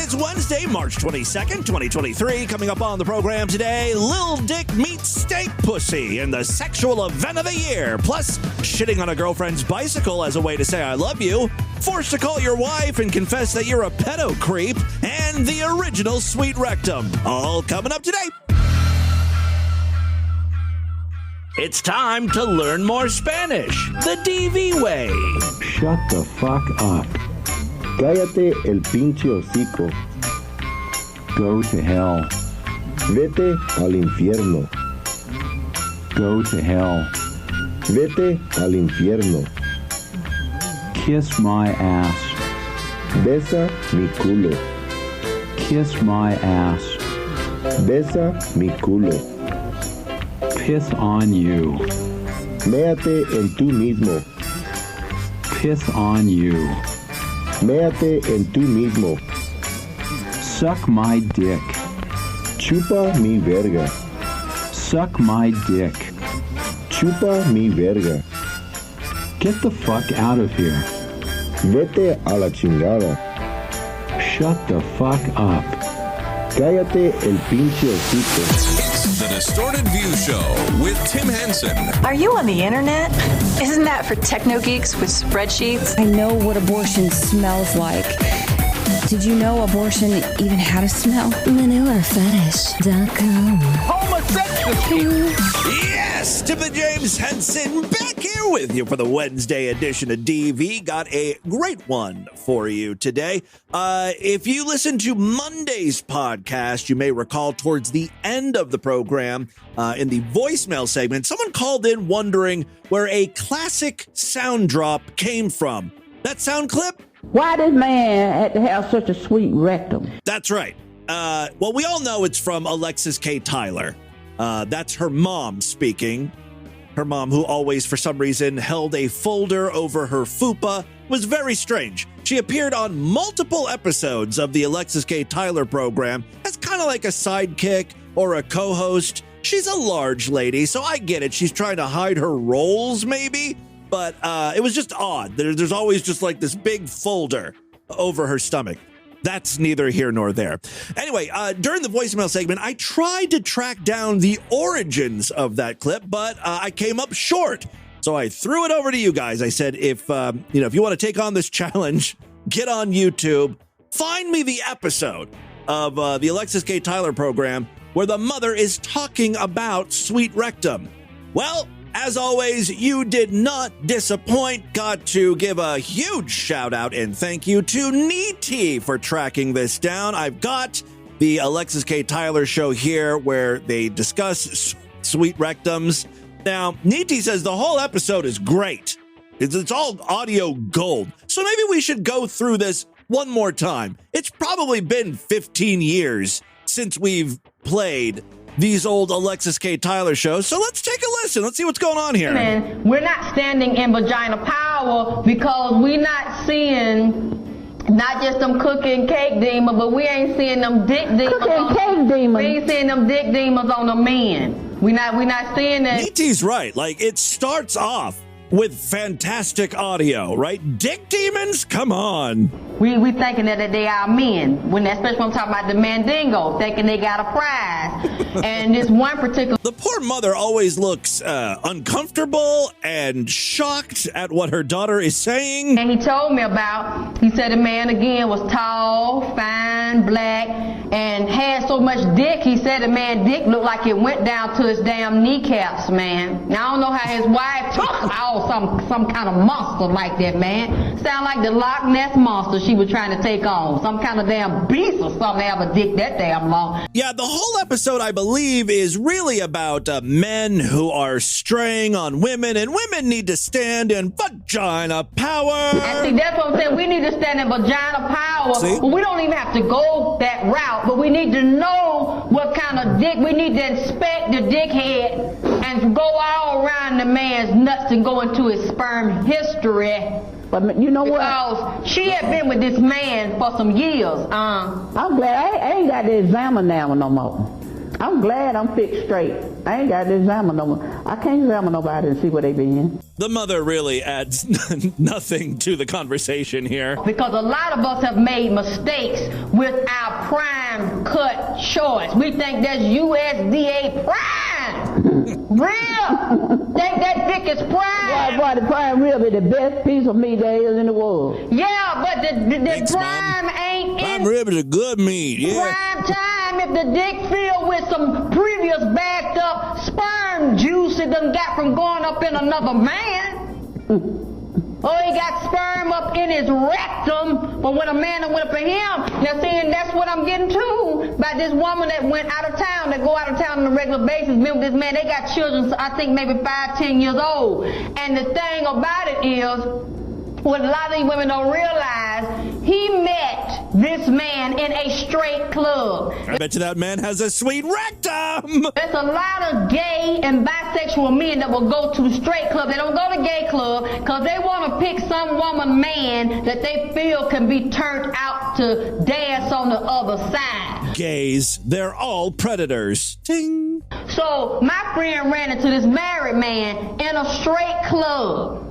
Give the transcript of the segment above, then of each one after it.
is Wednesday, March 22nd, 2023. Coming up on the program today, Lil Dick meets Stank Pussy in the sexual event of the year. Plus, shitting on a girlfriend's bicycle as a way to say I love you. Forced to call your wife and confess that you're a pedo creep. And the original sweet rectum. All coming up today. It's time to learn more Spanish. The DV way. Shut the fuck up. Cállate el pinche hocico. Go to hell. Vete al infierno. Go to hell. Vete al infierno. Kiss my ass. Besa mi culo. Kiss my ass. Besa mi culo. Piss on you. Méate en tú mismo. Piss on you. Méate en tú mismo. Suck my dick. Chupa mi verga. Suck my dick. Chupa mi verga. Get the fuck out of here. Vete a la chingada. Shut the fuck up. Cállate el pinche hocico. It's the Distorted View Show with Tim Henson. Are you on the internet? Isn't that for techno geeks with spreadsheets? I know what abortion smells like. Did you know abortion even had a smell? ManuaFetish.com. Homosexual. Yes, Tim James Henson back here with you for the Wednesday edition of DV. Got a great one for you today. If you listen to Monday's podcast, you may recall towards the end of the program, in the voicemail segment, someone called in wondering where a classic sound drop came from. That sound clip? Why this man had to have such a sweet rectum? That's right. Well, we all know it's from Alexis K. Tyler. That's her mom speaking. Her mom, who always, for some reason, held a folder over her fupa, was very strange. She appeared on multiple episodes of the Alexis K. Tyler program as kind of like a sidekick or a co-host. She's a large lady, so I get it. She's trying to hide her roles, maybe. But it was just odd. There's always just like this big folder over her stomach. That's neither here nor there. Anyway, during the voicemail segment, I tried to track down the origins of that clip, but I came up short. So I threw it over to you guys. I said, if you want to take on this challenge, get on YouTube, find me the episode of the Alexis K. Tyler program where the mother is talking about sweet rectum. Well, as always, you did not disappoint. Got to give a huge shout out and thank you to Neety for tracking this down. I've got the Alexis K. Tyler show here where they discuss sweet rectums. Now, Neety says the whole episode is great. It's all audio gold. So maybe we should go through this one more time. It's probably been 15 years since we've played these old Alexis K. Tyler shows. So let's take a listen. Let's see what's going on here. And we're not standing in vagina power because we're not seeing not just them cooking cake demons, but we ain't seeing them dick demons. Cooking cake demons. We ain't seeing them dick demons on a man. We're not seeing that. E.T.'s right. Like, it starts off with fantastic audio, right? Dick demons? Come on. We thinking that they are men, especially when I'm talking about the Mandingo, thinking they got a prize. And this one particular... The poor mother always looks uncomfortable and shocked at what her daughter is saying. And he told me he said the man again was tall, fine, black, and had so much dick, he said the man dick looked like it went down to his damn kneecaps, man. Now I don't know how his wife took some kind of monster like that, man. Sound like the Loch Ness monster she was trying to take on. Some kind of damn beast or something to have a dick that damn long. Yeah, the whole episode, I believe, is really about men who are straying on women, and women need to stand in vagina power. And see, that's what I'm saying. We need to stand in vagina power. See? But we don't even have to go that route, but we need to know what kind of dick. We need to inspect the dickhead and go all around the man's nuts and go into his sperm history. But you know what? Because she had been with this man for some years. I'm glad I ain't got to examine that one no more. I'm glad I'm fixed straight. I ain't got to examine no one. I can't examine nobody and see where they been. The mother really adds nothing to the conversation here. Because a lot of us have made mistakes with our prime cut choice. We think that's USDA prime. Real. Think that dick is prime. Boy, the prime rib is the best piece of meat there is in the world. Yeah, but the Thanks, prime Mom. ain't Prime in rib is a good meat, yeah. prime time. If the dick filled with some previous backed up sperm juice it done got from going up in another man. Or he got sperm up in his rectum, but when a man done went up in him, now see, and that's what I'm getting to, by this woman that went out of town, that go out of town on a regular basis, been with this man, they got children, I think maybe 5-10 years old. And the thing about it is, what a lot of these women don't realize, he met this man in a straight club. I bet you that man has a sweet rectum. There's a lot of gay and bisexual men that will go to straight club. They don't go to gay club because they want to pick some woman man that they feel can be turned out to dance on the other side. Gays, they're all predators. Ting. So my friend ran into this married man in a straight club.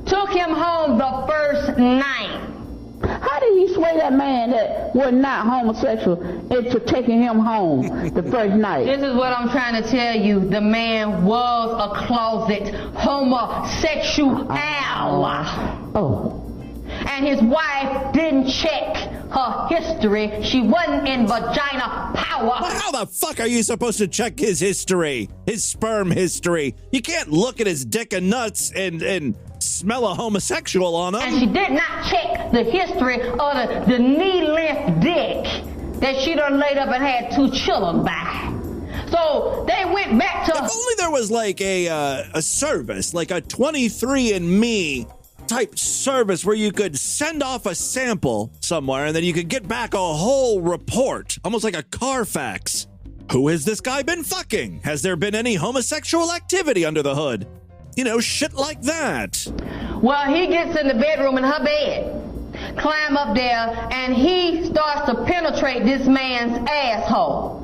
Took him home the first night. How did he sway that man that was not homosexual into taking him home the first night? This is what I'm trying to tell you. The man was a closet homosexual. Oh. And his wife didn't check her history. She wasn't in vagina power. Well, how the fuck are you supposed to check his history? His sperm history? You can't look at his dick and nuts and smell a homosexual on him. And she did not check the history of the knee-length dick that she done laid up and had 2 children by. So they went back to... If only there was like a service, like a 23andMe type service where you could send off a sample somewhere and then you could get back a whole report, almost like a Carfax. Who has this guy been fucking? Has there been any homosexual activity under the hood? You know, shit like that. Well, he gets in the bedroom in her bed, climb up there, and he starts to penetrate this man's asshole.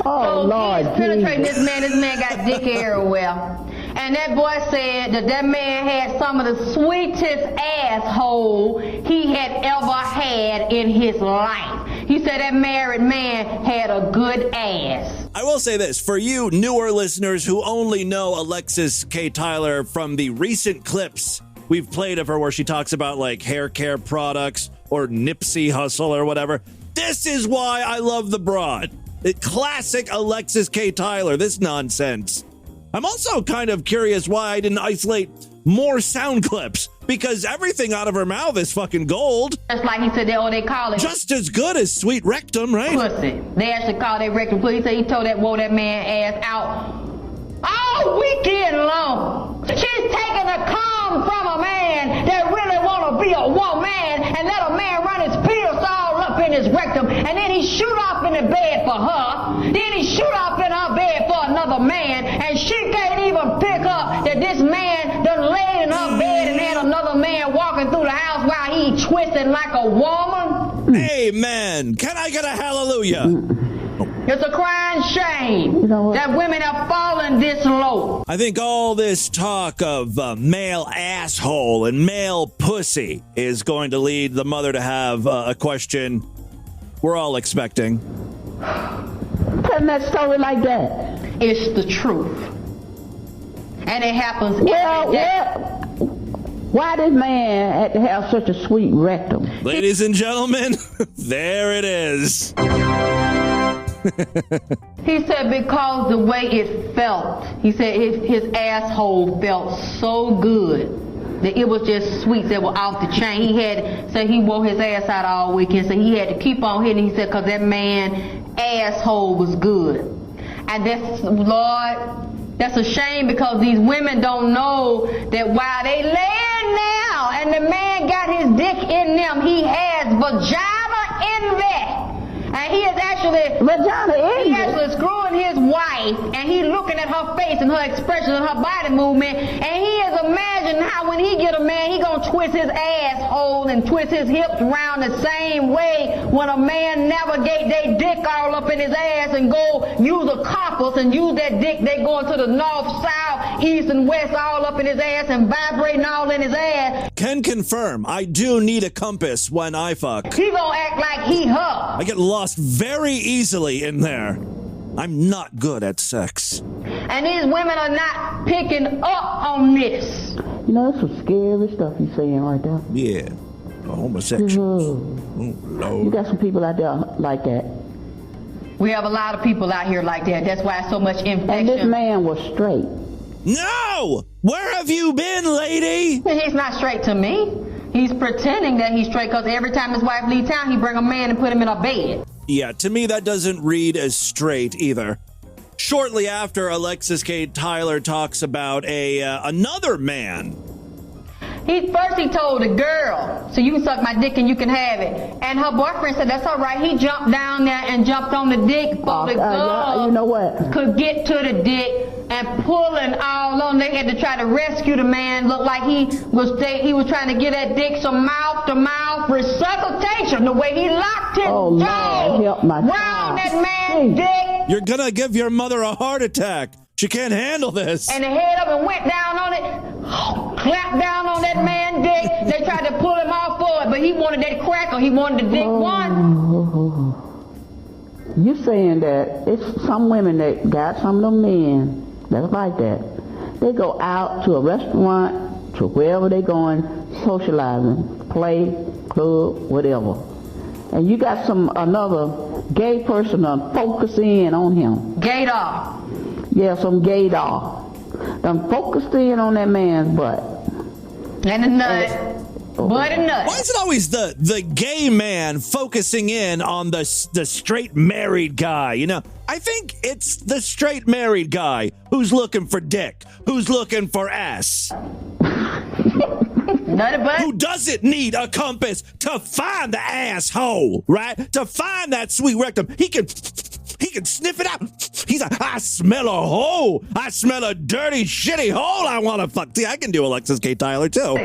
Oh, so Lord, he's penetrating Jesus. this man got dick everywhere. And that boy said that man had some of the sweetest asshole he had ever had in his life. He said that married man had a good ass. I will say this, for you newer listeners who only know Alexis K. Tyler from the recent clips we've played of her where she talks about like hair care products or Nipsey Hussle or whatever, this is why I love the broad. Classic Alexis K. Tyler, this nonsense. I'm also kind of curious why I didn't isolate more sound clips, because everything out of her mouth is fucking gold. Just like he said, they call it just as good as sweet rectum, right? Pussy. They actually call that rectum pussy. He said he told that man ass out all weekend long. She's taking a cum from a man that really want to be a woman and let a man run his pills all up in his rectum, and then he shoot off in the bed for her, then he shoot off in her bed for another man, and she can't even pick up that this man done laid in her bed and had another man walking through the house while he twisting like a woman. Amen. Can I get a hallelujah? It's a crying shame that women have fallen this low. I think all this talk of male asshole and male pussy is going to lead the mother to have a question we're all expecting. Tell that story like that. It's the truth. And it happens every day. Why this man had to have such a sweet rectum? Ladies and gentlemen, there it is. He said because the way it felt. He said his asshole felt so good that it was just sweets that were off the chain. He had said he wore his ass out all weekend, so he had to keep on hitting. He said because that man asshole was good. And that's, Lord, that's a shame because these women don't know that while they laying now and the man got his dick in them, he has vagina in there. And he is actually screwing his wife, and he looking at her face and her expression and her body body movement. And he is imagining how when he get a man, he gonna twist his asshole and twist his hips around the same way when a man navigate their dick all up in his ass and go use a compass and use that dick, they going to the north, south, east, and west all up in his ass and vibrating all in his ass. Can confirm, I do need a compass when I fuck. He gonna act like he her. I get lost very easily in there. I'm not good at sex. And these women are not picking up on this. You know, that's some scary stuff he's saying right there. Yeah, homosexuals. Oh, Lord. You got some people out there like that. We have a lot of people out here like that. That's why so much infection. And this man was straight. No! Where have you been, lady? He's not straight to me. He's pretending that he's straight because every time his wife leaves town, he bring a man and put him in a bed. Yeah, to me, that doesn't read as straight either. Shortly after, Alexis K. Tyler talks about another man. He told the girl, so you can suck my dick and you can have it. And her boyfriend said, that's all right. He jumped down there and jumped on the dick so the girl you know what? could get to the dick and pulling all on. They had to try to rescue the man. Looked like he was trying to get that dick some mouth-to-mouth resuscitation. The way he locked his jaw around that man's dick. You're gonna give your mother a heart attack. She can't handle this. And the head of him went down on it, clapped down on that man's dick. They tried to pull him off for it, but he wanted that cracker. He wanted the dick one. You saying that it's some women that got some of them men that's like that. They go out to a restaurant, to wherever they going, socializing, play, club, whatever. And you got another gay person focus in on him. Gaydar. Yeah, some gaydar. Done focused in on that man's butt. And the nut. Butt and nut. Why is it always the gay man focusing in on the straight married guy? You know, I think it's the straight married guy who's looking for dick, who's looking for ass. Who doesn't need a compass to find the asshole, right? To find that sweet rectum. He can sniff it out. He's like, I smell a hole. I smell a dirty, shitty hole I want to fuck. See, I can do Alexis K. Tyler, too.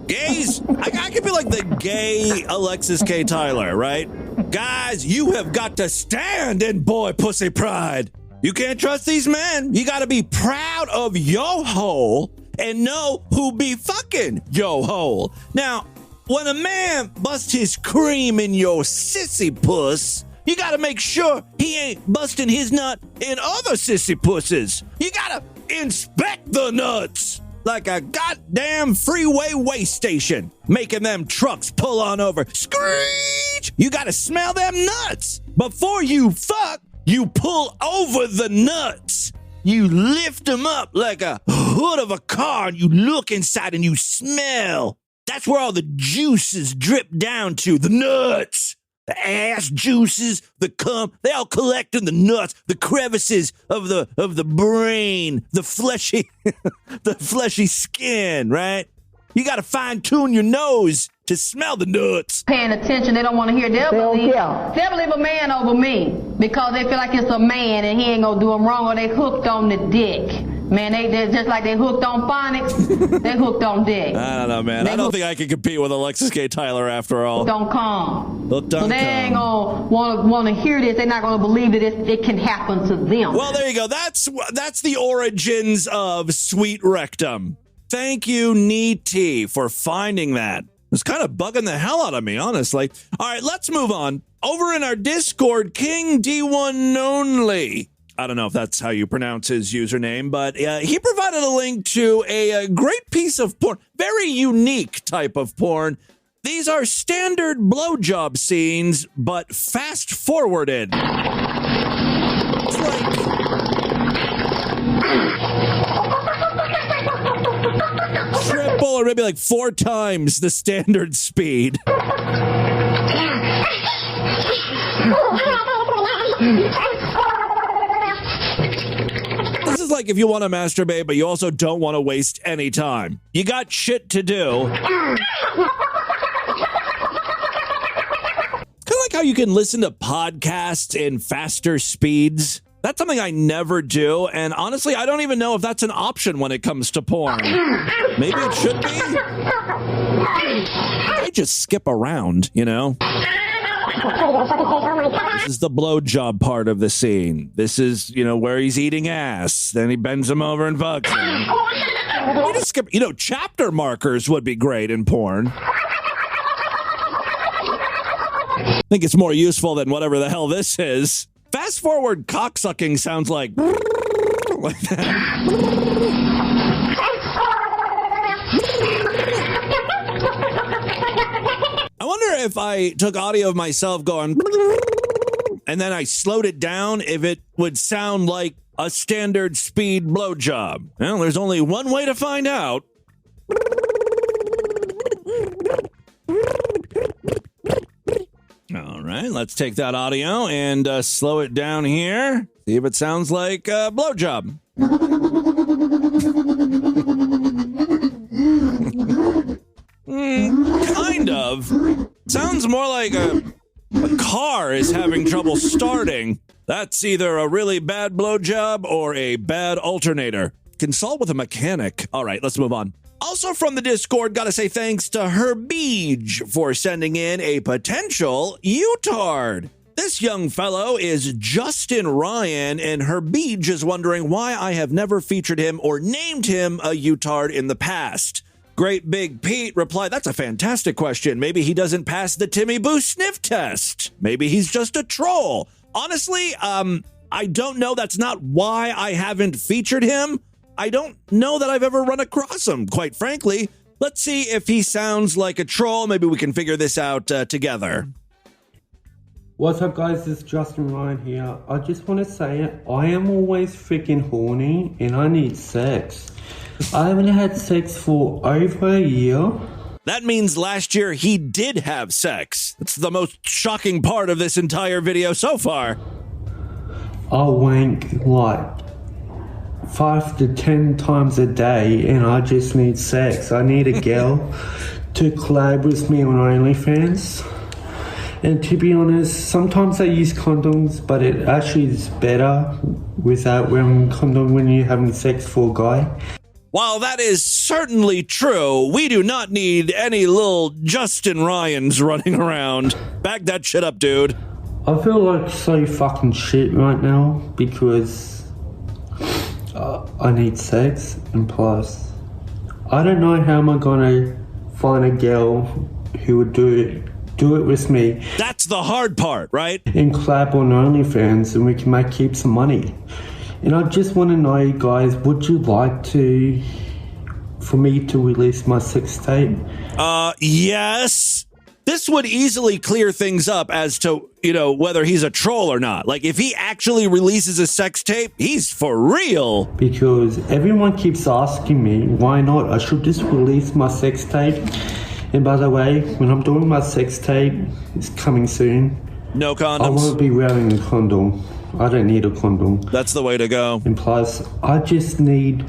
Gays, I could be like the gay Alexis K. Tyler, right? Guys, you have got to stand in boy pussy pride. You can't trust these men. You got to be proud of your hole and know who be fucking your hole. Now, when a man busts his cream in your sissy puss, you gotta make sure he ain't busting his nut in other sissy pusses. You gotta inspect the nuts like a goddamn freeway way station, making them trucks pull on over. Screech! You gotta smell them nuts. Before you fuck, you pull over the nuts. You lift them up like a hood of a car and you look inside and you smell. That's where all the juices drip down to, the nuts. The ass juices, the cum, they all collect in the nuts, the crevices of the brain, the fleshy skin, right? You got to fine tune your nose to smell the nuts. Paying attention, they don't want to hear. They'll believe a man over me because they feel like it's a man and he ain't gonna do them wrong, or they hooked on the dick. Man, they're just like they hooked on phonics, they hooked on dick. I don't know, man. I don't think I can compete with Alexis K. Tyler after all. Hooked on cum. Hooked on so they ain't gonna want to hear this. They're not gonna believe that it can happen to them. Well, there you go. That's the origins of sweet rectum. Thank you, Neety, for finding that. It's kind of bugging the hell out of me, honestly. All right, let's move on. Over in our Discord, King D1 Only. I don't know if that's how you pronounce his username, but he provided a link to a great piece of porn. Very unique type of porn. These are standard blowjob scenes, but fast-forwarded. It's like... triple or maybe like 4 times the standard speed. This is like if you want to masturbate, but you also don't want to waste any time. You got shit to do. Kind of like how you can listen to podcasts in faster speeds. That's something I never do, and honestly, I don't even know if that's an option when it comes to porn. Maybe it should be. I just skip around, you know? This is the blowjob part of the scene. This is, you know, where he's eating ass. Then he bends him over and fucks him. We just skip, you know, chapter markers would be great in porn. I think it's more useful than whatever the hell this is. Fast forward cocksucking sounds like that. I wonder if I took audio of myself going and then I slowed it down, if it would sound like a standard speed blowjob. Well, there's only one way to find out. All right, let's take that audio and slow it down here. See if it sounds like a blowjob. Kind of. Sounds more like a car is having trouble starting. That's either a really bad blowjob or a bad alternator. Consult with a mechanic. All right, let's move on. Also from the Discord, gotta say thanks to Herbeej for sending in a potential U-tard. This young fellow is Justin Ryan, and Herbeej is wondering why I have never featured him or named him a U-tard in the past. Great Big Pete replied, that's a fantastic question. Maybe he doesn't pass the Timmy Boo sniff test. Maybe he's just a troll. Honestly, I don't know. That's not why I haven't featured him. I don't know that I've ever run across him, quite frankly. Let's see if he sounds like a troll. Maybe we can figure this out together. What's up, guys? This is Justin Ryan here. I just want to say I am always freaking horny and I need sex. I haven't had sex for over a year. That means last year he did have sex. That's the most shocking part of this entire video so far. I wank like 5 to 10 times a day and I just need sex. I need a girl to collab with me on OnlyFans. And to be honest, sometimes I use condoms, but it actually is better without wearing a condom when you're having sex for a guy. While that is certainly true, we do not need any little Justin Ryans running around. Back that shit up, dude. I feel like so fucking shit right now because I need sex, and plus, I don't know how am I gonna find a girl who would do it with me. That's the hard part, right? And collab on OnlyFans, and we can keep some money. And I just want to know, guys, would you like for me to release my sex tape? Yes. This would easily clear things up as to, you know, whether he's a troll or not. Like, if he actually releases a sex tape, he's for real. Because everyone keeps asking me, why not? I should just release my sex tape. And by the way, when I'm doing my sex tape, it's coming soon. No condoms. I won't be wearing a condom. I don't need a condom. That's the way to go. And plus, I just need...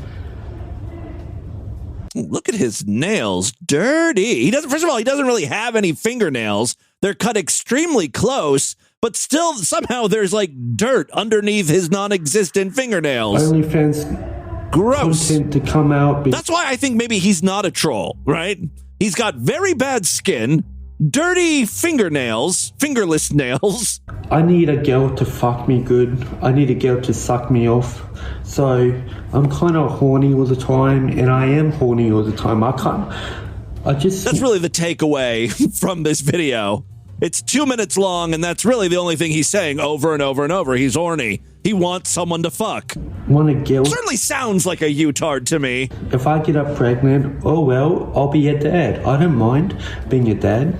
Look at his nails. Dirty. First of all, he doesn't really have any fingernails. They're cut extremely close, but still somehow there's like dirt underneath his non-existent fingernails. OnlyFans gross content to come out. That's why I think maybe he's not a troll, right? He's got very bad skin, dirty fingernails, fingerless nails. I need a girl to fuck me good. I need a girl to suck me off. So I'm kind of horny all the time, and I am horny all the time. That's really the takeaway from this video. It's 2 minutes long, and that's really the only thing he's saying over and over and over. He's horny. He wants someone to fuck. Want a girl? Certainly sounds like a U-tard to me. If I get up pregnant, oh well, I'll be a dad. I don't mind being a dad.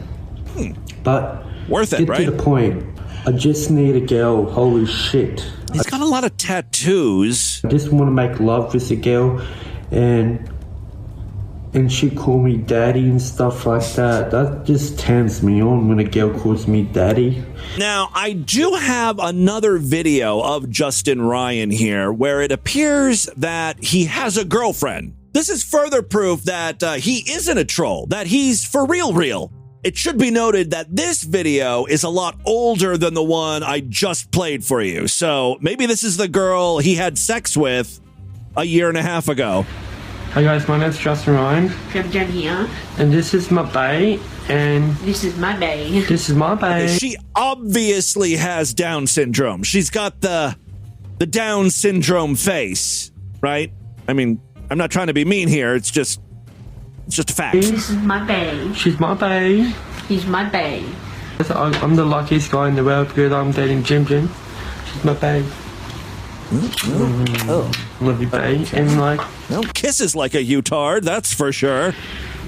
But worth it, right? Get to the point. I just need a girl. Holy shit. He's got a lot of tattoos. I just want to make love with a girl, and she call me daddy and stuff like that. That just turns me on when a girl calls me daddy. Now, I do have another video of Justin Ryan here where it appears that he has a girlfriend. This is further proof that he isn't a troll, that he's for real. it should be noted that this video is a lot older than the one I just played for you. So maybe this is the girl he had sex with a year and a half ago. Hi guys, my name's Justin Ryan. Jen here. And this is my bae. And this is my bae. This is my bae. She obviously has Down syndrome. She's got the Down syndrome face, right? I mean, I'm not trying to be mean here. It's just a fact. This is my bae. She's my bae. He's my bae. I'm the luckiest guy in the world because I'm dating Jim. She's my bae. Love you, bae. And like, no kisses like a utard, that's for sure.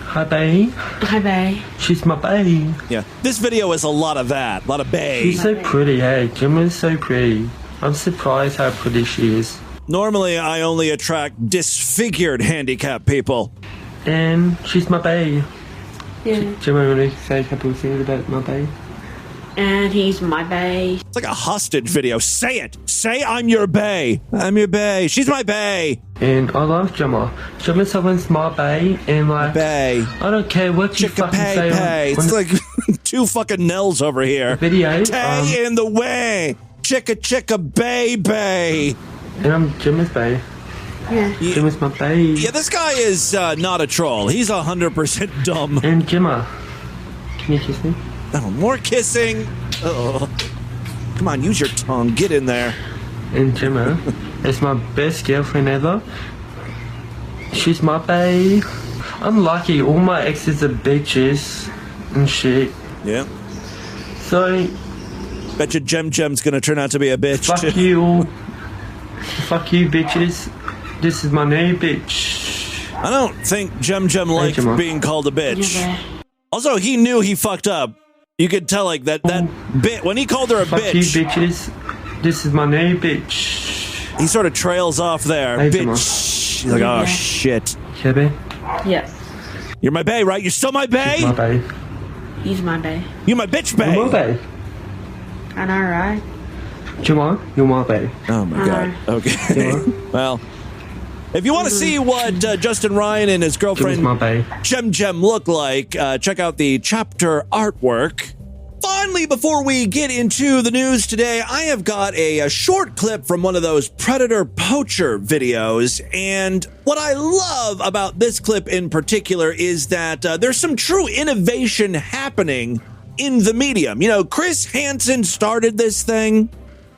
Hi, bae. Hi, bae. She's my bae. Yeah, this video is a lot of that, a lot of bae. She's so pretty, hey. Jim is so pretty. I'm surprised how pretty she is. Normally, I only attract disfigured handicapped people. And she's my bae. Yeah. Jim, I want to say a couple of things about my bae. And he's my bae. It's like a hostage video. Say it. Say I'm your bae. I'm your bae. She's my bae. And I love Gemma. Gemma's someone's my bae. And like, bae. I don't care what you fucking say. It's like two fucking Nels over here. Video. Tay in the way. Chicka bae. And I'm Gemma's bae. Yeah. Gemma's my bae. Yeah, this guy is not a troll. He's 100% dumb. And Gemma, can you kiss me? Oh, more kissing. Oh, come on, use your tongue. Get in there. And Gemma is my best girlfriend ever. She's my bae. I'm lucky. All my exes are bitches and shit. Yeah. So, bet you Jem's gonna turn out to be a bitch. Fuck too. you. Fuck you, bitches. This is my new bitch. I don't think Jem likes being called a bitch. Yeah. Also, he knew he fucked up. You could tell, like, that bit, when he called her a Fuck bitch. You, bitches. This is my new bitch. He sort of trails off there. Hey, bitch. He's like, oh, shit. Kebby? Yes. You're my bae, right? You're still my bae? She's my bae. He's my bae. You're my bitch bae. You're my bae. I know, right? Jemma, you're my bae. Oh, my God. Okay. Well, if you want to see what Justin Ryan and his girlfriend Jem look like, check out the chapter artwork. Finally, before we get into the news today, I have got a short clip from one of those predator poacher videos. And what I love about this clip in particular is that there's some true innovation happening in the medium. You know, Chris Hansen started this thing.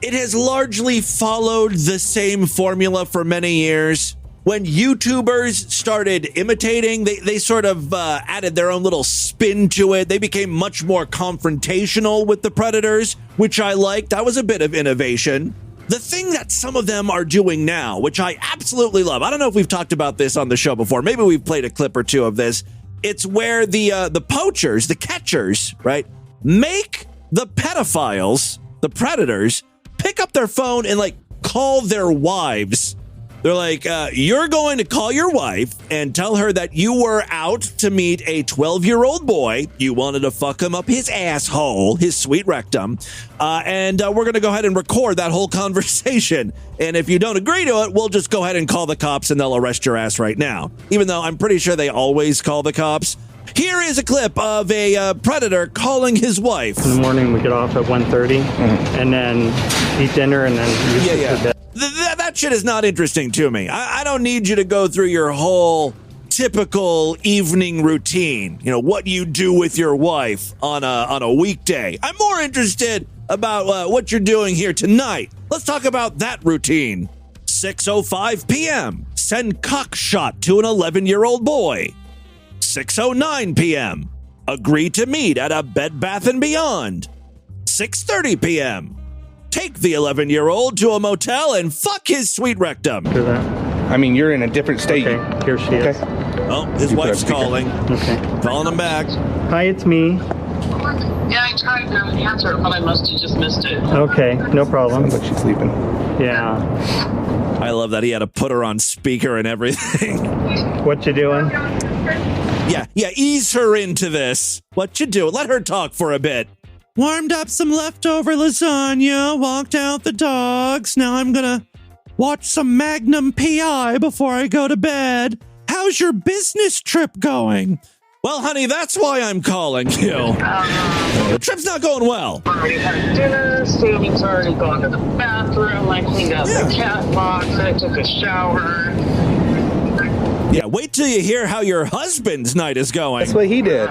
It has largely followed the same formula for many years. When YouTubers started imitating, they sort of added their own little spin to it. They became much more confrontational with the predators, which I liked. That was a bit of innovation. The thing that some of them are doing now, which I absolutely love, I don't know if we've talked about this on the show before. Maybe we've played a clip or two of this. It's where the poachers, the catchers, right, make the pedophiles, the predators, pick up their phone and, like, call their wives. They're like, you're going to call your wife and tell her that you were out to meet a 12-year-old boy. You wanted to fuck him up his asshole, his sweet rectum. And we're going to go ahead and record that whole conversation. And if you don't agree to it, we'll just go ahead and call the cops and they'll arrest your ass right now. Even though I'm pretty sure they always call the cops. Here is a clip of a predator calling his wife. In the morning, we get off at 1:30 and then eat dinner and then that shit is not interesting to me. I don't need you to go through your whole typical evening routine. You know, what you do with your wife on a weekday. I'm more interested about what you're doing here tonight. Let's talk about that routine. 6:05 p.m. Send cock shot to an 11-year-old boy. 6:09 p.m. Agree to meet at a Bed Bath & Beyond. 6:30 p.m. Take the 11-year-old to a motel and fuck his sweet rectum. I mean, you're in a different state. Okay, here she is. Oh, his wife's calling. Okay. Calling him back. Hi, it's me. Yeah, I tried to answer it, but I must have just missed it. Okay, no problem. Sounds like she's sleeping. Yeah. I love that he had to put her on speaker and everything. What you doing? Yeah, ease her into this. What you doing? Let her talk for a bit. Warmed up some leftover lasagna, walked out the dogs. Now I'm gonna watch some Magnum PI before I go to bed. How's your business trip going? Well, honey, that's why I'm calling you. The trip's not going well. Already had dinner. Sammy's already gone to the bathroom. I cleaned out the cat box. I took a shower. Yeah, wait till you hear how your husband's night is going. That's what he did.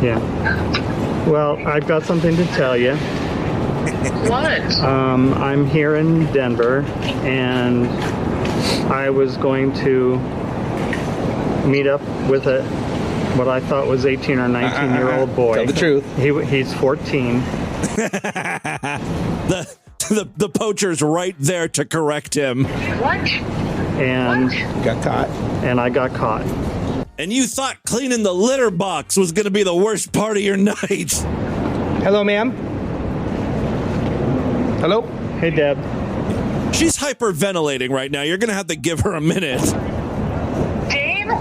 Yeah. Well, I've got something to tell you. What? I'm here in Denver, and I was going to meet up with what I thought was 18 or 19-year-old boy. Tell the truth. He's 14. The poacher's right there to correct him. What? And got caught. And I got caught. And you thought cleaning the litter box was going to be the worst part of your night. Hello, ma'am. Hello? Hey, Deb. She's hyperventilating right now. You're going to have to give her a minute. Dave?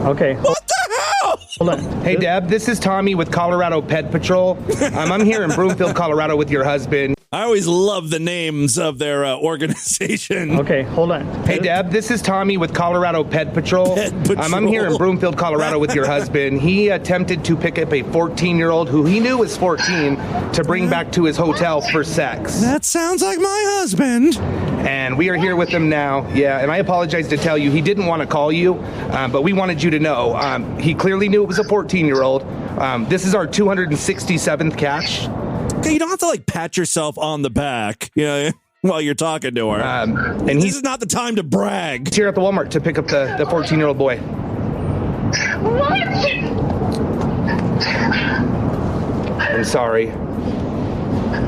Okay. What the hell? Hold on. Hey, Deb, this is Tommy with Colorado Pet Patrol. I'm here in Broomfield, Colorado with your husband. I always love the names of their organization. Okay, hold on. Hey, Deb, this is Tommy with Colorado Pet Patrol. I'm here in Broomfield, Colorado with your husband. He attempted to pick up a 14-year-old who he knew was 14 to bring back to his hotel for sex. That sounds like my husband. And we are here with him now. Yeah, and I apologize to tell you, he didn't want to call you, but we wanted you to know. He clearly knew it was a 14-year-old. This is our 267th catch. Okay, you don't have to like pat yourself on the back, while you're talking to her. And this is not the time to brag. He's here at the Walmart to pick up the 14-year-old boy. What? I'm sorry.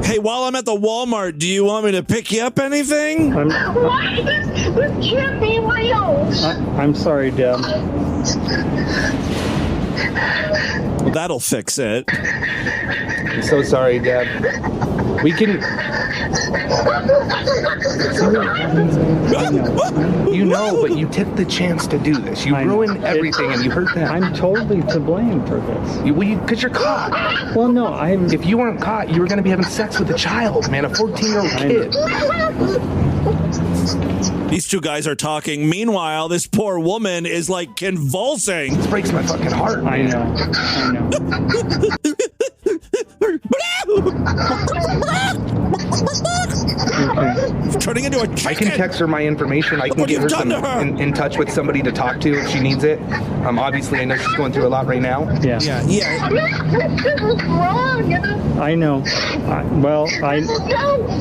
Hey, while I'm at the Walmart, do you want me to pick you up anything? What? This can't be real. I'm sorry, Deb. Well, that'll fix it. I'm so sorry, Deb. We can... You know, but you took the chance to do this. You ruined everything and you hurt them. I'm totally to blame for this. Because you're caught. Well, no, If you weren't caught, you were going to be having sex with a child, man, a 14-year-old kid. These two guys are talking. Meanwhile, this poor woman is like convulsing. This breaks my fucking heart. I know. Turning into a chicken. I can text her my information. I can get her in touch with somebody to talk to if she needs it. Obviously, I know she's going through a lot right now. Yeah. This is wrong. I know. No,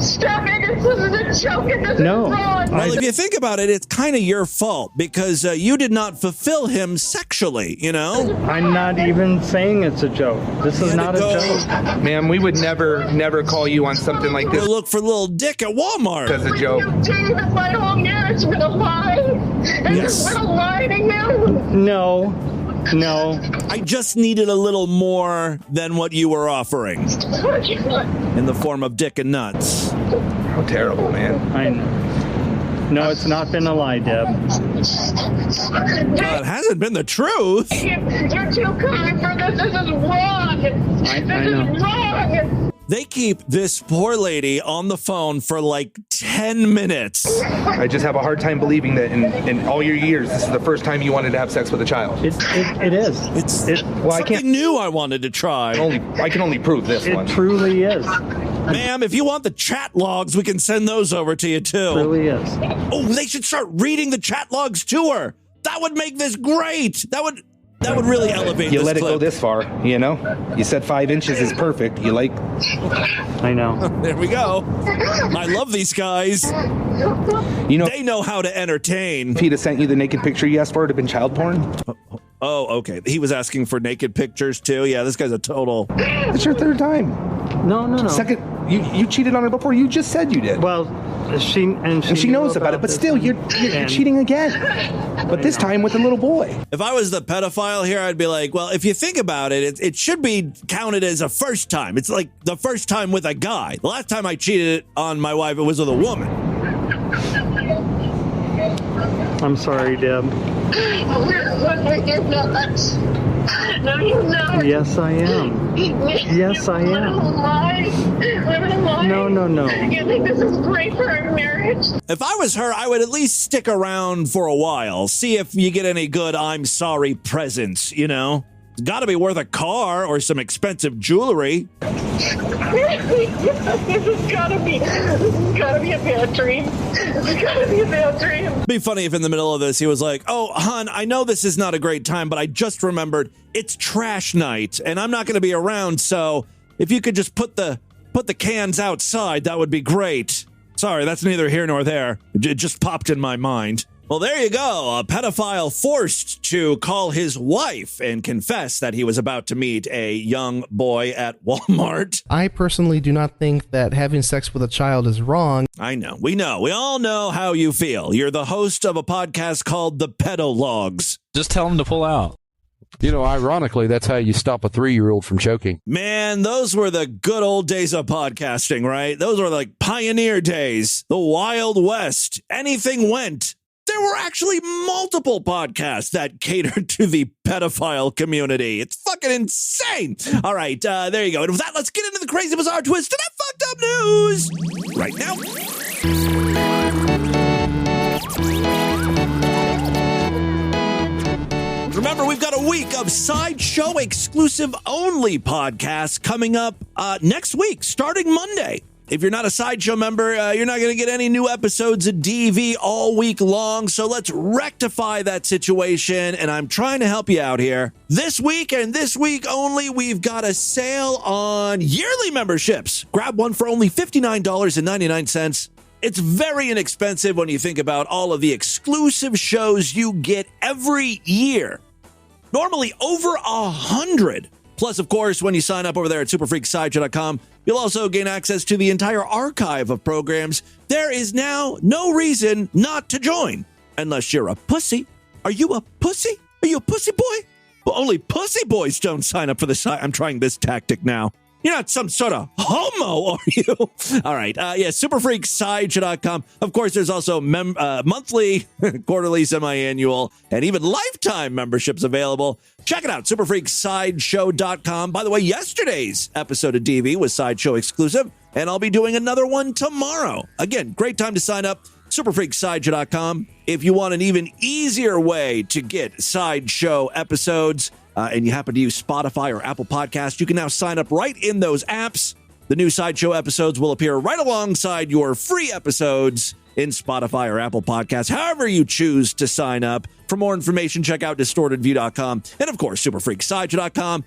stop it. This is a joke and this is wrong. Well, if you think about it, it's kind of your fault because you did not fulfill him sexually, I'm not even saying it's a joke. This is not a joke. Ma'am, we would never call you on something like this. Go look for little dick at Walmart. That's a joke. Dave, my whole marriage been a lie. It's been a lie to you. No. I just needed a little more than what you were offering. In the form of dick and nuts. How terrible, man. I know. No, it's not been a lie, Deb. It hasn't been the truth. You're too kind for this. This is wrong. This is wrong. They keep this poor lady on the phone for like 10 minutes. I just have a hard time believing that in all your years, this is the first time you wanted to have sex with a child. It is. Well, I knew I wanted to try. I can only prove this one. It truly is. Ma'am, if you want the chat logs, we can send those over to you too. It truly is. Oh, they should start reading the chat logs to her. That would make this great. That would really elevate this You let it clip. go this far, You said 5 inches is perfect. I know. There we go. I love these guys. They know how to entertain. If he'd have sent you the naked picture you asked for, it would have been child porn. Oh, okay. He was asking for naked pictures too. Yeah, this guy's a total. It's your third time. No. Second, you cheated on her before. You just said you did. Well, she knows about it, but still, you're cheating again. But this time with a little boy. If I was the pedophile here, I'd be like, well, if you think about it, it should be counted as a first time. It's like the first time with a guy. The last time I cheated on my wife, it was with a woman. I'm sorry, Deb. You're not. No, you're not. Yes, I am. Yes, I am. No. You think this is great for our marriage? If I was her, I would at least stick around for a while. See if you get any good I'm sorry presents, It's got to be worth a car or some expensive jewelry. This has gotta be a bad dream. It's gotta be a bad dream. It'd be funny if in the middle of this he was like, oh, hon, I know this is not a great time, but I just remembered it's trash night and I'm not going to be around. So if you could just put the cans outside, that would be great. Sorry, that's neither here nor there. It just popped in my mind. Well, there you go. A pedophile forced to call his wife and confess that he was about to meet a young boy at Walmart. I personally do not think that having sex with a child is wrong. I know. We know. We all know how you feel. You're the host of a podcast called The Pedologs. Just tell him to pull out. You know, ironically, that's how you stop a 3-year-old from choking. Man, those were the good old days of podcasting, right? Those were like pioneer days. The Wild West. Anything went. There were actually multiple podcasts that catered to the pedophile community. It's fucking insane. All right, there you go. And with that, let's get into the crazy, bizarre twist and that fucked up news right now. Remember, we've got a week of Sideshow exclusive only podcasts coming up next week, starting Monday. If you're not a Sideshow member, you're not going to get any new episodes of DV all week long. So let's rectify that situation. And I'm trying to help you out here. This week and this week only, we've got a sale on yearly memberships. Grab one for only $59.99. It's very inexpensive when you think about all of the exclusive shows you get every year. Normally over 100. Plus, of course, when you sign up over there at superfreaksideshow.com, you'll also gain access to the entire archive of programs. There is now no reason not to join, unless you're a pussy. Are you a pussy? Are you a pussy boy? Well, only pussy boys don't sign up for the site. I'm trying this tactic now. You're not some sort of homo, are you? All right. Superfreaksideshow.com. Of course, there's also monthly, quarterly, semi-annual, and even lifetime memberships available. Check it out, superfreaksideshow.com. By the way, yesterday's episode of DV was Sideshow exclusive, and I'll be doing another one tomorrow. Again, great time to sign up, superfreaksideshow.com. If you want an even easier way to get Sideshow episodes, and you happen to use Spotify or Apple Podcasts, you can now sign up right in those apps. The new Sideshow episodes will appear right alongside your free episodes in Spotify or Apple Podcasts, however you choose to sign up. For more information, check out distortedview.com and, of course, superfreaksideshow.com.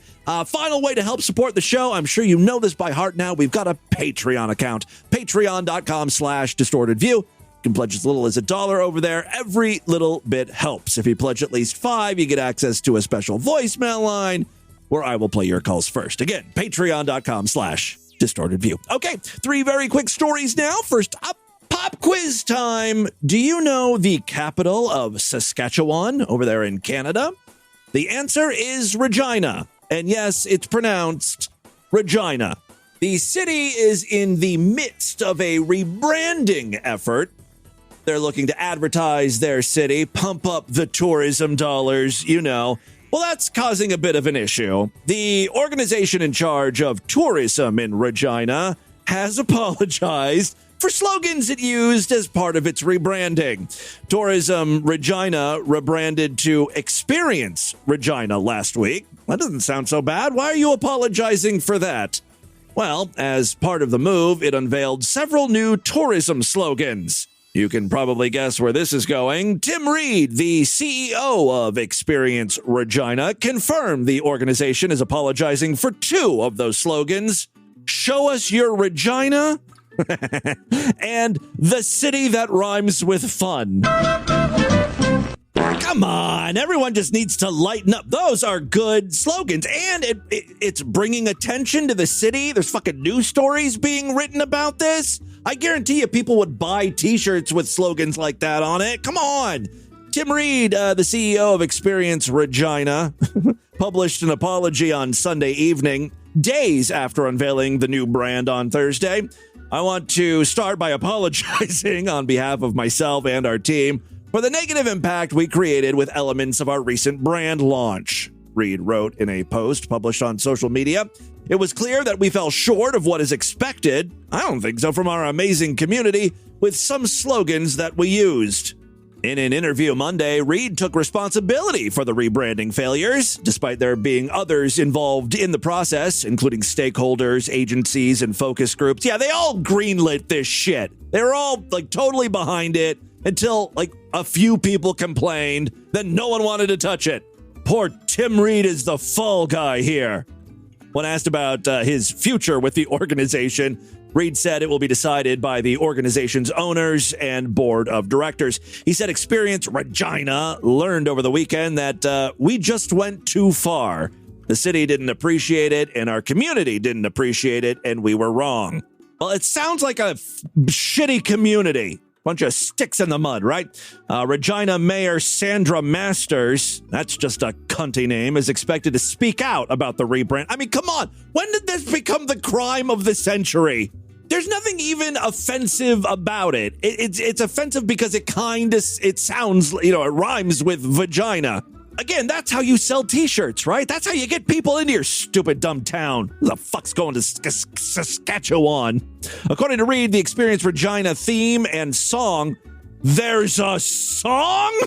Final way to help support the show, I'm sure you know this by heart now, we've got a Patreon account, patreon.com/distortedview. You can pledge as little as $1 over there. Every little bit helps. If you pledge at least $5, you get access to a special voicemail line where I will play your calls first. Again, patreon.com/distortedview. Okay, 3 very quick stories now. First up, pop quiz time. Do you know the capital of Saskatchewan over there in Canada? The answer is Regina. And yes, it's pronounced Regina. The city is in the midst of a rebranding effort. They're looking to advertise their city, pump up the tourism dollars, you know. Well, that's causing a bit of an issue. The organization in charge of tourism in Regina has apologized for slogans it used as part of its rebranding. Tourism Regina rebranded to Experience Regina last week. That doesn't sound so bad. Why are you apologizing for that? Well, as part of the move, it unveiled several new tourism slogans. You can probably guess where this is going. Tim Reed, the CEO of Experience Regina, confirmed the organization is apologizing for 2 of those slogans. Show us your Regina and the city that rhymes with fun. Come on, everyone just needs to lighten up. Those are good slogans, and it's bringing attention to the city. There's fucking news stories being written about this. I guarantee you people would buy t-shirts with slogans like that on it. Come on. Tim Reed, the CEO of Experience Regina, published an apology on Sunday evening, days after unveiling the new brand on Thursday. I want to start by apologizing on behalf of myself and our team for the negative impact we created with elements of our recent brand launch, Reed wrote in a post published on social media. It was clear that we fell short of what is expected, I don't think so, from our amazing community with some slogans that we used. In an interview Monday, Reed took responsibility for the rebranding failures, despite there being others involved in the process, including stakeholders, agencies, and focus groups. Yeah, they all greenlit this shit. They were all totally behind it until a few people complained, then no one wanted to touch it. Poor Tim Reed is the fall guy here. When asked about his future with the organization, Reed said it will be decided by the organization's owners and board of directors. He said Experience Regina learned over the weekend that we just went too far. The city didn't appreciate it, and our community didn't appreciate it, and we were wrong. Well, it sounds like a shitty community. Bunch of sticks in the mud, right? Regina Mayor Sandra Masters, that's just a cunty name, is expected to speak out about the rebrand. I mean, come on. When did this become the crime of the century? There's nothing even offensive about it. It's offensive because it sounds, it rhymes with vagina. Again, that's how you sell t-shirts, right? That's how you get people into your stupid dumb town. Who the fuck's going to Saskatchewan? According to Reed, the Experience Regina theme and song, there's a song?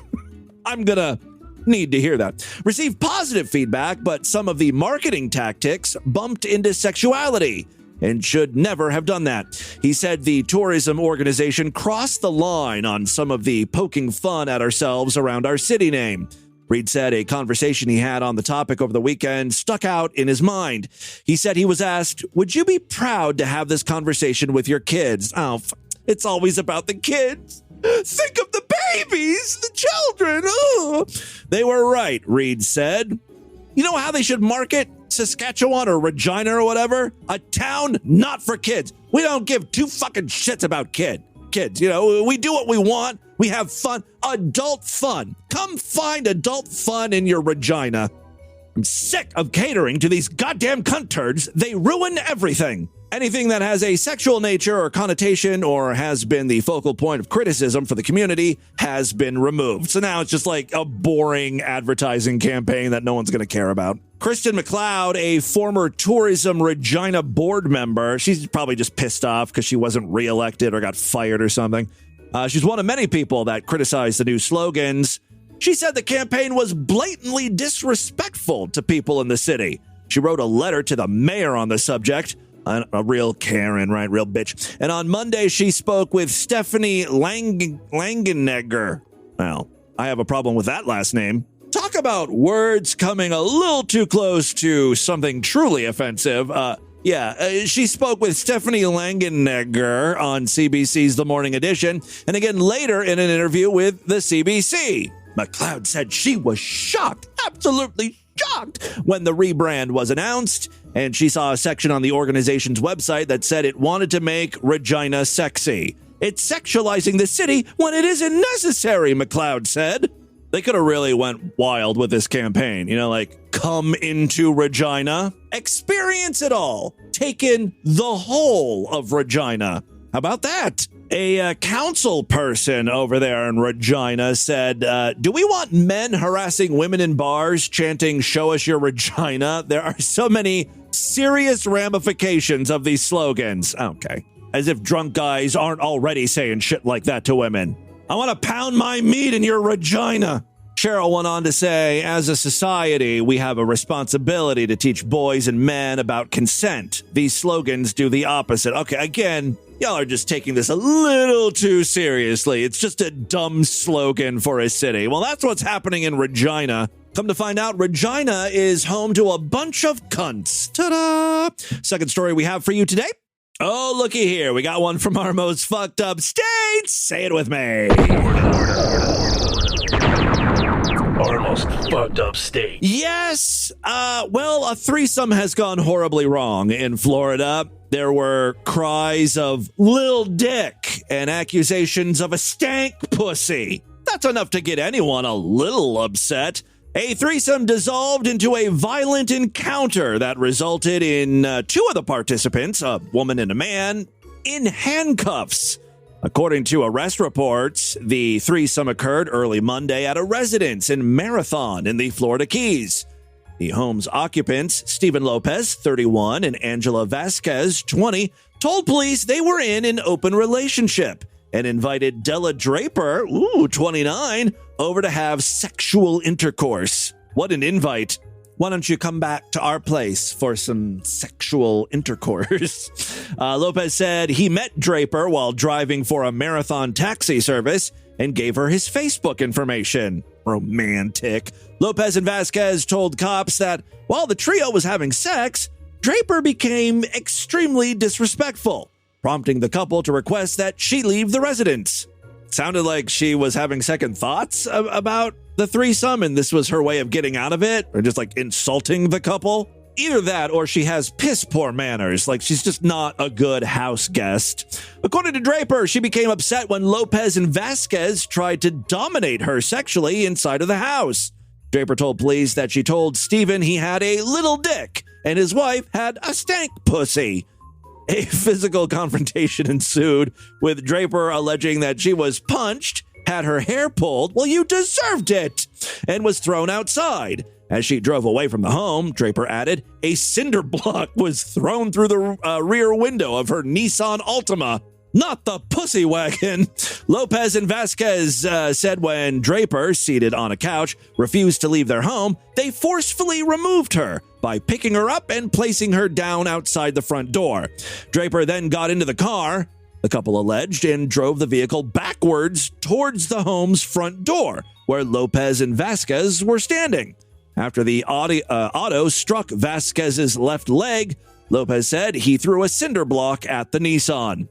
I'm gonna need to hear that. Received positive feedback, but some of the marketing tactics bumped into sexuality and should never have done that. He said the tourism organization crossed the line on some of the poking fun at ourselves around our city name. Reed said a conversation he had on the topic over the weekend stuck out in his mind. He said he was asked, would you be proud to have this conversation with your kids? Oh, it's always about the kids. Think of the babies, the children. Oh. They were right, Reed said. You know how they should market Saskatchewan or Regina or whatever? A town not for kids. We don't give two fucking shits about kids. We do what we want. We have fun. Adult fun. Come find adult fun in your Regina. I'm sick of catering to these goddamn cunt turds. They ruin everything. Anything that has a sexual nature or connotation or has been the focal point of criticism for the community has been removed. So now it's just like a boring advertising campaign that no one's going to care about. Kristen McLeod, a former Tourism Regina board member, she's probably just pissed off because she wasn't reelected or got fired or something. She's one of many people that criticized the new slogans. She said the campaign was blatantly disrespectful to people in the city. She wrote a letter to the mayor on the subject. A real Karen, right? Real bitch. And on Monday, she spoke with Stephanie Langenegger. Well, I have a problem with that last name. Talk about words coming a little too close to something truly offensive. She spoke with Stephanie Langenegger on CBC's The Morning Edition, and again later in an interview with the CBC. McLeod said she was shocked, absolutely shocked, when the rebrand was announced, and she saw a section on the organization's website that said it wanted to make Regina sexy. It's sexualizing the city when it isn't necessary, McLeod said. They could have really went wild with this campaign, come into Regina, experience it all, take in the whole of Regina. How about that? A council person over there in Regina said, do we want men harassing women in bars chanting, show us your Regina? There are so many serious ramifications of these slogans. Okay. As if drunk guys aren't already saying shit like that to women. I want to pound my meat in your Regina. Cheryl went on to say, as a society, we have a responsibility to teach boys and men about consent. These slogans do the opposite. Okay, again, y'all are just taking this a little too seriously. It's just a dumb slogan for a city. Well, that's what's happening in Regina. Come to find out, Regina is home to a bunch of cunts. Ta-da! Second story we have for you today. Oh, looky here. We got one from our most fucked up state. Say it with me. Our most fucked up state. Yes. A threesome has gone horribly wrong in Florida. There were cries of Lil Dick and accusations of a stank pussy. That's enough to get anyone a little upset. A threesome dissolved into a violent encounter that resulted in two of the participants, a woman and a man, in handcuffs. According to arrest reports, the threesome occurred early Monday at a residence in Marathon in the Florida Keys. The home's occupants, Stephen Lopez, 31, and Angela Vasquez, 20, told police they were in an open relationship. and invited Della Draper, 29, over to have sexual intercourse. What an invite. Why don't you come back to our place for some sexual intercourse? Lopez said he met Draper while driving for a marathon taxi service and gave her his Facebook information. Romantic. Lopez and Vasquez told cops that while the trio was having sex, Draper became extremely disrespectful, prompting the couple to request that she leave the residence. Sounded like she was having second thoughts about the threesome, and this was her way of getting out of it, or just like insulting the couple. Either that, or she has piss poor manners, like she's just not a good house guest. According to Draper, she became upset when Lopez and Vasquez tried to dominate her sexually inside of the house. Draper told police that she told Steven he had a little dick, and his wife had a stank pussy. A physical confrontation ensued, with Draper alleging that she was punched, had her hair pulled, well, you deserved it, and was thrown outside. As she drove away from the home, Draper added, a cinder block was thrown through the rear window of her Nissan Altima, not the pussy wagon. Lopez and Vasquez said when Draper, seated on a couch, refused to leave their home, they forcefully removed her by picking her up and placing her down outside the front door. Draper then got into the car, the couple alleged, and drove the vehicle backwards towards the home's front door, where Lopez and Vasquez were standing. After the auto struck Vasquez's left leg, Lopez said he threw a cinder block at the Nissan.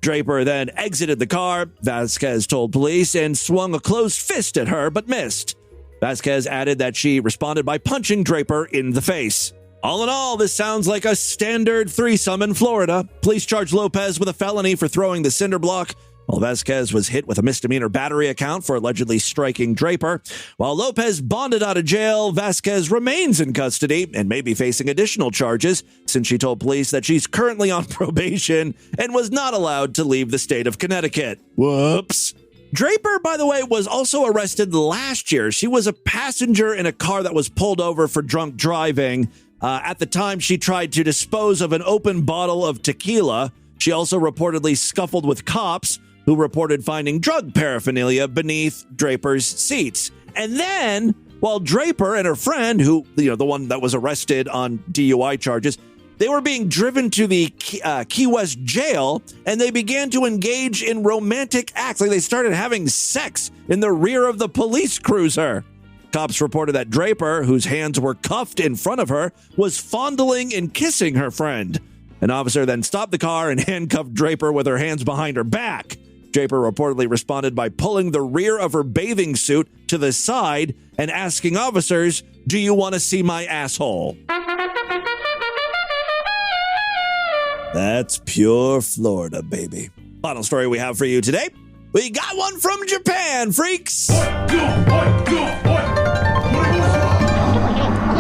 Draper then exited the car, Vasquez told police, and swung a closed fist at her but missed. Vasquez added that she responded by punching Draper in the face. All in all, this sounds like a standard threesome in Florida. Police charged Lopez with a felony for throwing the cinder block, while Vasquez was hit with a misdemeanor battery account for allegedly striking Draper. While Lopez bonded out of jail, Vasquez remains in custody and may be facing additional charges since she told police that she's currently on probation and was not allowed to leave the state of Connecticut. Whoops. Draper, by the way, was also arrested last year. She was a passenger in a car that was pulled over for drunk driving. At the time, she tried to dispose of an open bottle of tequila. She also reportedly scuffled with cops, who reported finding drug paraphernalia beneath Draper's seats. And then, while Draper and her friend, who, the one that was arrested on DUI charges, they were being driven to the Key West jail, and they began to engage in romantic acts. Like they started having sex in the rear of the police cruiser. Cops reported that Draper, whose hands were cuffed in front of her, was fondling and kissing her friend. An officer then stopped the car and handcuffed Draper with her hands behind her back. Draper reportedly responded by pulling the rear of her bathing suit to the side and asking officers, "Do you want to see my asshole?" That's pure Florida, baby. Final story we have for you today. We got one from Japan, freaks.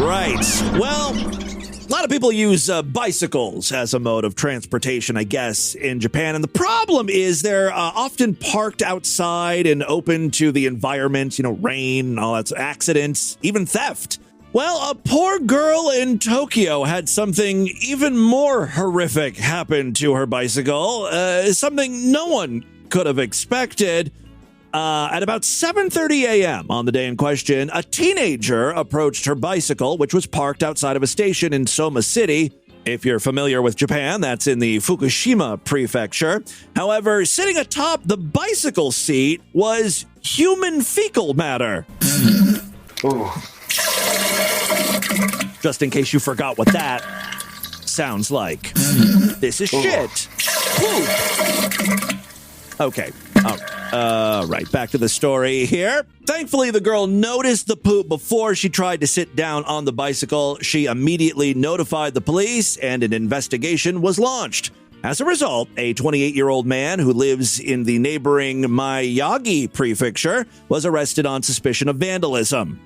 Right. Well, a lot of people use bicycles as a mode of transportation, I guess, in Japan. And the problem is they're often parked outside and open to the environment, rain and all that, accidents, even theft. Well, a poor girl in Tokyo had something even more horrific happen to her bicycle, something no one could have expected. At about 7:30 a.m. on the day in question, a teenager approached her bicycle, which was parked outside of a station in Soma City. If you're familiar with Japan, that's in the Fukushima prefecture. However, sitting atop the bicycle seat was human fecal matter. Just in case you forgot what that sounds like. This is shit. Poop. Okay. Right, back to the story here. Thankfully, the girl noticed the poop before she tried to sit down on the bicycle. She immediately notified the police, and an investigation was launched. As a result, a 28-year-old man who lives in the neighboring Miyagi prefecture was arrested on suspicion of vandalism.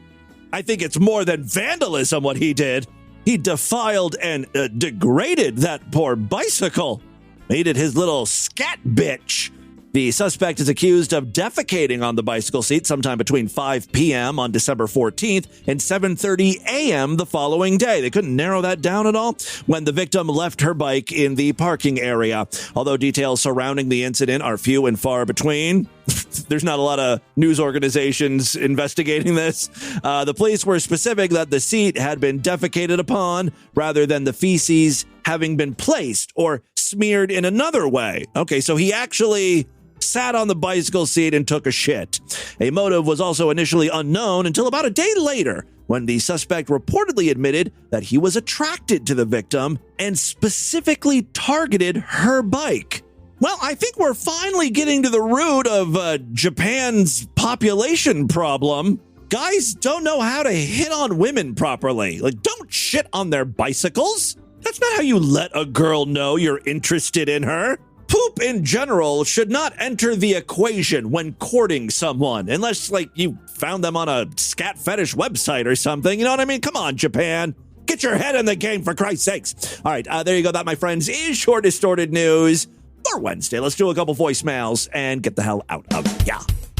I think it's more than vandalism what he did. He defiled and degraded that poor bicycle. Made it his little scat bitch. The suspect is accused of defecating on the bicycle seat sometime between 5 p.m. on December 14th and 7:30 a.m. the following day. They couldn't narrow that down at all when the victim left her bike in the parking area. Although details surrounding the incident are few and far between, there's not a lot of news organizations investigating this. The police were specific that the seat had been defecated upon rather than the feces having been placed or smeared in another way. Okay, so he actually sat on the bicycle seat and took a shit. A motive was also initially unknown until about a day later, when the suspect reportedly admitted that he was attracted to the victim and specifically targeted her bike. Well, I think we're finally getting to the root of Japan's population problem. Guys don't know how to hit on women properly. Like, don't shit on their bicycles. That's not how you let a girl know you're interested in her. Poop in general should not enter the equation when courting someone, unless, like, you found them on a scat fetish website or something. You know what I mean? Come on, Japan. Get your head in the game, for Christ's sakes. All right, there you go. That, my friends, is Short Distorted News for Wednesday. Let's do a couple voicemails and get the hell out of ya.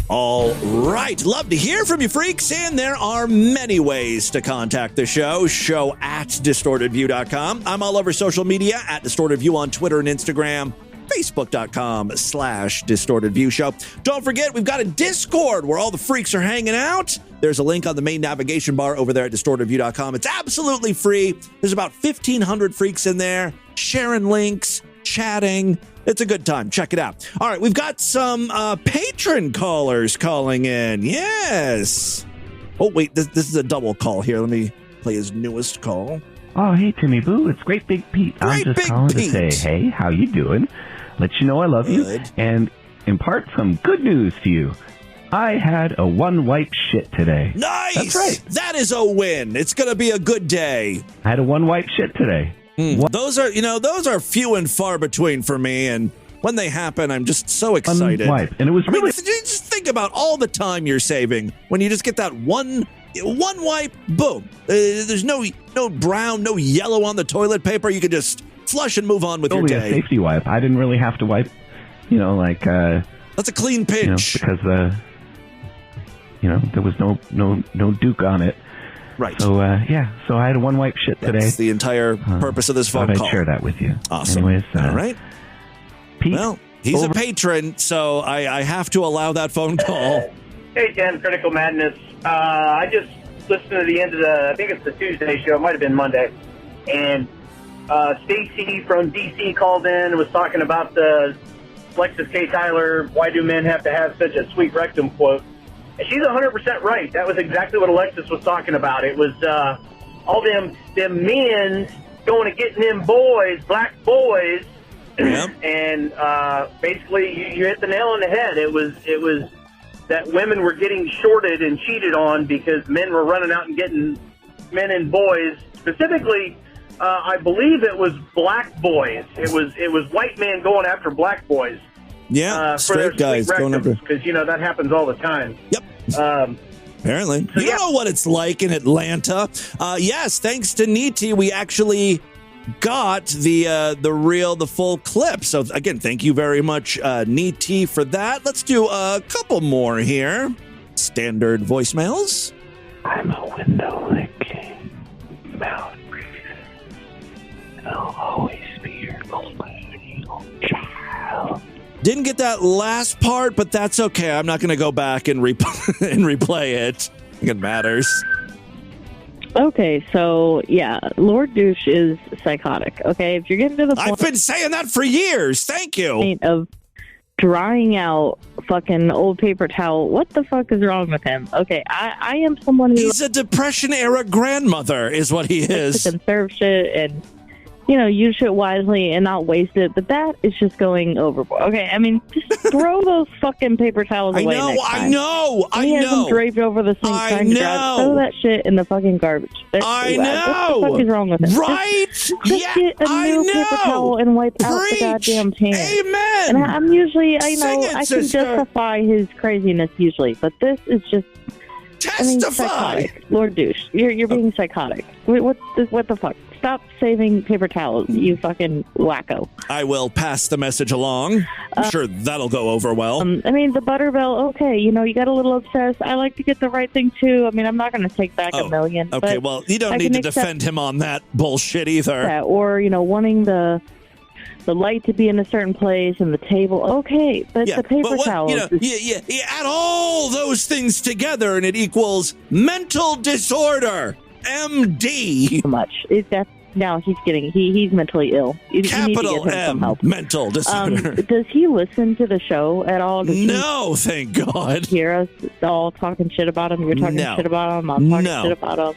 All right. Love to hear from you, freaks. And there are many ways to contact the show. Show at distortedview.com. I'm all over social media at distortedview on Twitter and Instagram. Facebook.com/DistortedViewShow. Don't forget, we've got a Discord where all the freaks are hanging out. There's a link on the main navigation bar over there at DistortedView.com. It's absolutely free. There's about 1,500 freaks in there, sharing links, chatting. It's a good time. Check it out. All right, we've got some patron callers calling in. Yes. Oh, wait, this is a double call here. Let me play his newest call. Oh, hey, Timmy Boo. It's Great Big Pete. I'm just calling to say, hey, how you doing? Let you know I love you and impart some good news to you. I had a one-wipe shit today. Nice! That's right. That is a win. It's going to be a good day. I had a one-wipe shit today. Those are few and far between for me, and when they happen, I'm just so excited. One-wipe. And it was really... just think about all the time you're saving when you just get that one wipe, boom. There's no brown, no yellow on the toilet paper. You can just flush and move on with your day. Only a safety wipe. I didn't really have to wipe, that's a clean pinch. Because there was no Duke on it. Right. So, so I had a one-wipe shit today. That's the entire purpose of this phone call. I'd share that with you. Awesome. Anyways, all right. Pete, well, he's a patron, so I have to allow that phone call. Hey, Dan, Critical Madness. I just listened to the end of I think it's the Tuesday show. It might have been Monday. And Stacy from D.C. called in and was talking about the Alexis K. Tyler, why do men have to have such a sweet rectum quote. And she's 100% right. That was exactly what Alexis was talking about. It was all them men going to getting them boys, black boys. Yep. And basically you hit the nail on the head. It was that women were getting shorted and cheated on because men were running out and getting men and boys. Specifically, I believe it was black boys. It was white men going after black boys. Yeah, straight guys going after. Because that happens all the time. Yep. Apparently, you know what it's like in Atlanta. Yes, thanks to Niti, we actually got the full clip. So again, thank you very much, Niti, for that. Let's do a couple more here. Standard voicemails. I'm a window licking, mouth breathing. I'll always be your colonial child. Didn't get that last part, but that's okay. I'm not going to go back and replay it. I think it matters. Okay, so, yeah, Lord Douche is psychotic, okay? If you're getting to the point... I've been saying that for years. Thank you. ...of drying out fucking old paper towel, what the fuck is wrong with him? Okay, I am someone who... He's a Depression-era grandmother, is what he is. ...to conserve shit and, use shit wisely and not waste it, but that is just going overboard. Okay, I mean, just throw those fucking paper towels away next time. I know. He has them draped over the sink trying to dry. Throw that shit in the fucking garbage. I know. What the fuck is wrong with him? Right? Just get a new paper towel and wipe out the goddamn pan. Amen. And I'm usually, I can sister. justify his craziness usually, but this is just... Testify. Psychotic. Lord Douche, you're being psychotic. What the fuck? Stop saving paper towels, you fucking wacko. I will pass the message along. I'm sure that'll go over well. I mean, the Butterbell, okay, you got a little obsessed. I like to get the right thing, too. I mean, I'm not going to take back $1 million. Okay, well, you don't need to defend him on that bullshit either. That, or, wanting the light to be in a certain place and the table. Okay, but the paper towels. You add all those things together and it equals mental disorder. MD. Much. Now he's mentally ill. Capital M, help. Mental disorder. Does he listen to the show at all? No, thank God. Hear us all talking shit about him? You're talking shit about him. I'm talking shit about him.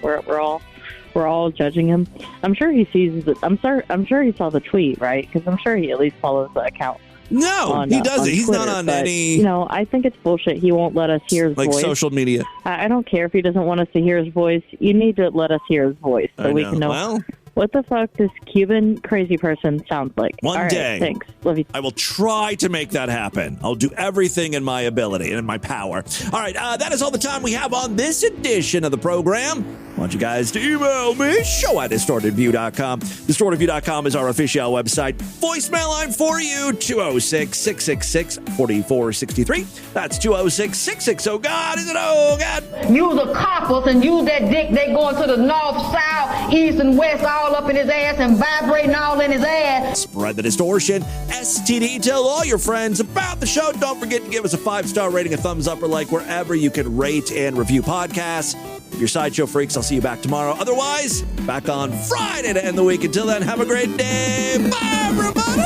We're all judging him. I'm sure he sees. I'm sure he saw the tweet, right? Because I'm sure he at least follows the account. No, he doesn't. He's not on any. I think it's bullshit. He won't let us hear his voice. Like social media. I don't care if he doesn't want us to hear his voice. You need to let us hear his voice so we can know what the fuck this Cuban crazy person sounds like. One day. Thanks. Love you. I will try to make that happen. I'll do everything in my ability and in my power. All right, that is all the time we have on this edition of the program. I want you guys to email me, show@distortedview.com. Distortedview.com is our official website. Voicemail line for you, 206-666-4463. That's 206-660. God, is it? Oh, God. Use the coppers and use that dick. They going to the north, south, east, and west, all up in his ass and vibrating all in his ass. Spread the distortion. STD. Tell all your friends about the show. Don't forget to give us a 5-star rating, a thumbs up, or like wherever you can rate and review podcasts. Your Sideshow Freaks, I'll see you back tomorrow. Otherwise, back on Friday to end the week. Until then, have a great day. Bye, everybody.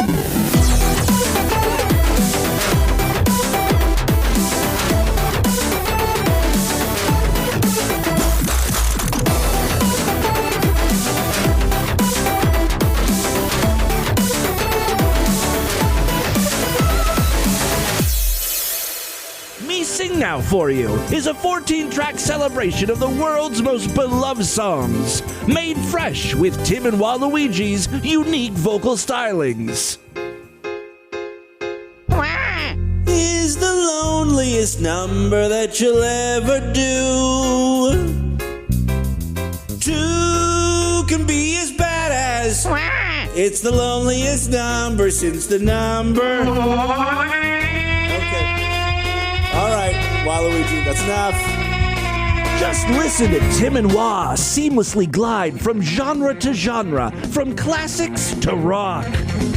Me Sing Now For You is a 14-track celebration of the world's most beloved songs, made fresh with Tim and Waluigi's unique vocal stylings. Is the loneliest number that you'll ever do. 2 can be as bad as it's the loneliest number since the number. All right, Waluigi, that's enough. Just listen to Tim and Wah seamlessly glide from genre to genre, from classics to rock.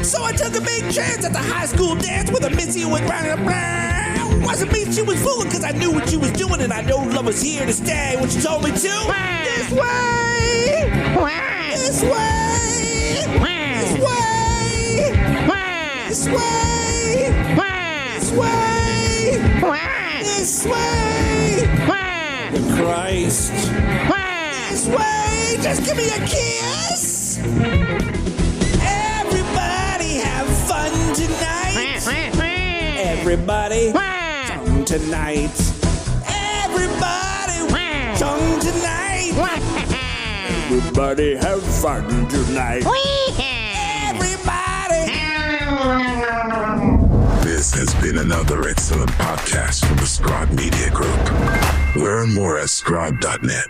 So I took a big chance at the high school dance with a Missy who was running around. Wasn't me she was fooling, because I knew what she was doing, and I know love was here to stay when she told me to. This way! This way! This way! This way! This way! This way! The Christ! This way! Just give me a kiss! Everybody have fun tonight! Everybody tongue tonight! Everybody tongue tonight! Everybody have fun tonight! Everybody! This has been another excellent podcast from the Scribe Media Group. Learn more at scribe.net.